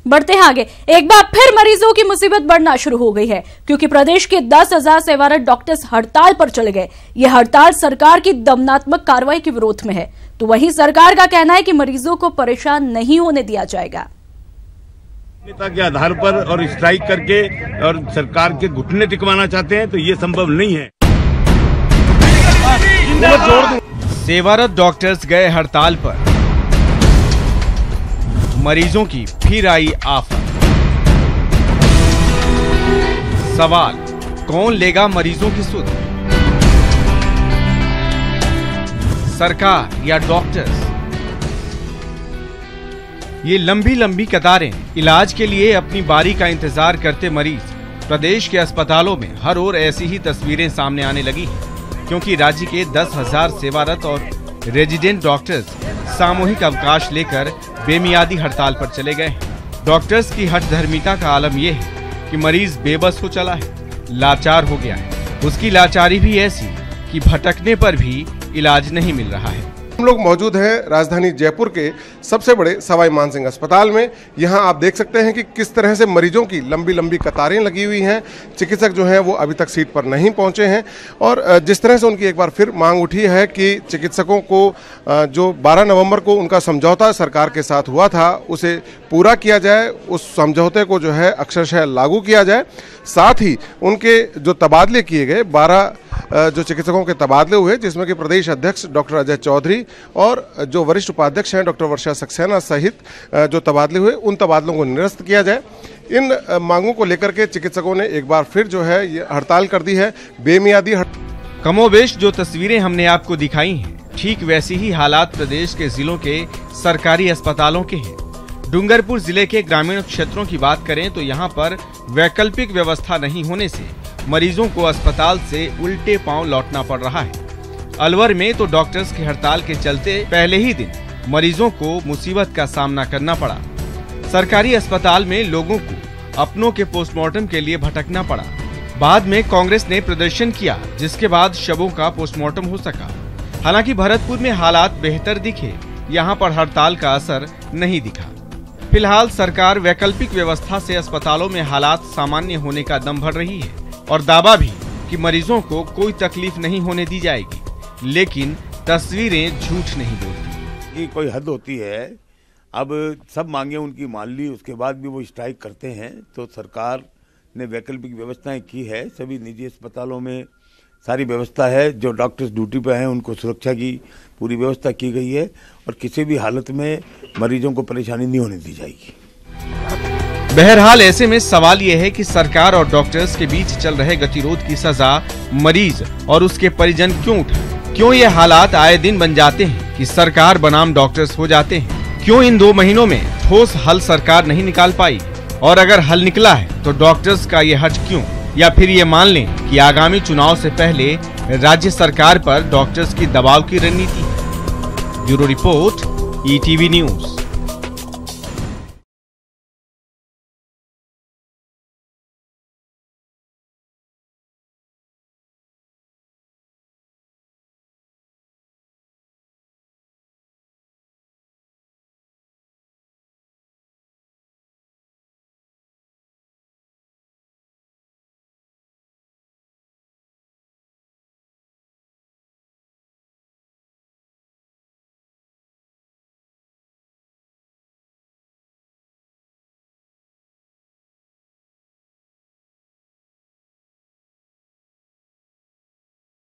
बढ़ते हैं आगे। एक बार फिर मरीजों की मुसीबत बढ़ना शुरू हो गई है, क्योंकि प्रदेश के 10,000 सेवारत डॉक्टर्स हड़ताल पर चले गए। यह हड़ताल सरकार की दमनात्मक कार्रवाई के विरोध में है। तो वहीं सरकार का कहना है कि मरीजों को परेशान नहीं होने दिया जाएगा। के आधार पर और स्ट्राइक करके और सरकार के घुटने टिकवाना चाहते हैं, तो ये संभव नहीं है। सेवारत डॉक्टर्स गए हड़ताल पर, मरीजों की फिर आई आफत। सवाल, कौन लेगा मरीजों की सुध? सरकार या डॉक्टर्स? ये लंबी लंबी कतारें, इलाज के लिए अपनी बारी का इंतजार करते मरीज। प्रदेश के अस्पतालों में हर ओर ऐसी ही तस्वीरें सामने आने लगी हैं, क्योंकि राज्य के 10,000 सेवारत और रेजिडेंट डॉक्टर्स सामूहिक अवकाश लेकर बेमियादी हड़ताल पर चले गए हैं। डॉक्टर्स की हठधर्मिता का आलम यह है कि मरीज बेबस हो चला है, लाचार हो गया है। उसकी लाचारी भी ऐसी कि भटकने पर भी इलाज नहीं मिल रहा है। हम लोग मौजूद हैं राजधानी जयपुर के सबसे बड़े सवाई मानसिंह अस्पताल में। यहाँ आप देख सकते हैं कि किस तरह से मरीजों की लंबी लंबी कतारें लगी हुई हैं। चिकित्सक जो हैं वो अभी तक सीट पर नहीं पहुंचे हैं और जिस तरह से उनकी एक बार फिर मांग उठी है कि चिकित्सकों को जो 12 नवंबर को उनका समझौता सरकार के साथ हुआ था उसे पूरा किया जाए, उस समझौते को जो है अक्षरशः लागू किया जाए। साथ ही उनके जो तबादले किए गए 12 जो चिकित्सकों के तबादले हुए, जिसमें कि प्रदेश अध्यक्ष डॉक्टर अजय चौधरी और जो वरिष्ठ उपाध्यक्ष हैं डॉक्टर वर्षा सक्सेना सहित जो तबादले हुए, उन तबादलों को निरस्त किया जाए। इन मांगों को लेकर के चिकित्सकों ने एक बार फिर जो है ये हड़ताल कर दी है, बेमियादी कमोबेश जो तस्वीरें हमने आपको दिखाई हैं, ठीक वैसी ही हालात प्रदेश के जिलों के सरकारी अस्पतालों के हैं। डूंगरपुर जिले के ग्रामीण क्षेत्रों की बात करें तो यहाँ पर वैकल्पिक व्यवस्था नहीं होने से मरीजों को अस्पताल से उल्टे पांव लौटना पड़ रहा है। अलवर में तो डॉक्टर्स की हड़ताल के चलते पहले ही दिन मरीजों को मुसीबत का सामना करना पड़ा। सरकारी अस्पताल में लोगों को अपनों के पोस्टमार्टम के लिए भटकना पड़ा। बाद में कांग्रेस ने प्रदर्शन किया, जिसके बाद शवों का पोस्टमार्टम हो सका। हालांकि भरतपुर में हालात बेहतर दिखे, यहाँ पर हड़ताल का असर नहीं दिखा। फिलहाल सरकार वैकल्पिक व्यवस्था से अस्पतालों में हालात सामान्य होने का दम भर रही है और दावा भी कि मरीजों को कोई तकलीफ नहीं होने दी जाएगी। लेकिन तस्वीरें झूठ नहीं बोलती। कोई हद होती है। अब सब मांगे उनकी मान ली, उसके बाद भी वो स्ट्राइक करते हैं। तो सरकार ने वैकल्पिक व्यवस्थाएं की है। सभी निजी अस्पतालों में सारी व्यवस्था है। जो डॉक्टर्स ड्यूटी पे हैं उनको सुरक्षा की पूरी व्यवस्था की गई है और किसी भी हालत में मरीजों को परेशानी नहीं होने दी जाएगी। बहरहाल ऐसे में सवाल यह है कि सरकार और डॉक्टर्स के बीच चल रहे गतिरोध की सजा मरीज और उसके परिजन क्यों उठाए? क्यों ये हालात आए दिन बन जाते हैं कि सरकार बनाम डॉक्टर्स हो जाते हैं? क्यों इन 2 महीनों में ठोस हल सरकार नहीं निकाल पाई? और अगर हल निकला है तो डॉक्टर्स का ये हट क्यों? या फिर ये मान लें कि आगामी चुनाव से पहले राज्य सरकार पर डॉक्टर्स की दबाव की रणनीति है। Bureau report, ETV news.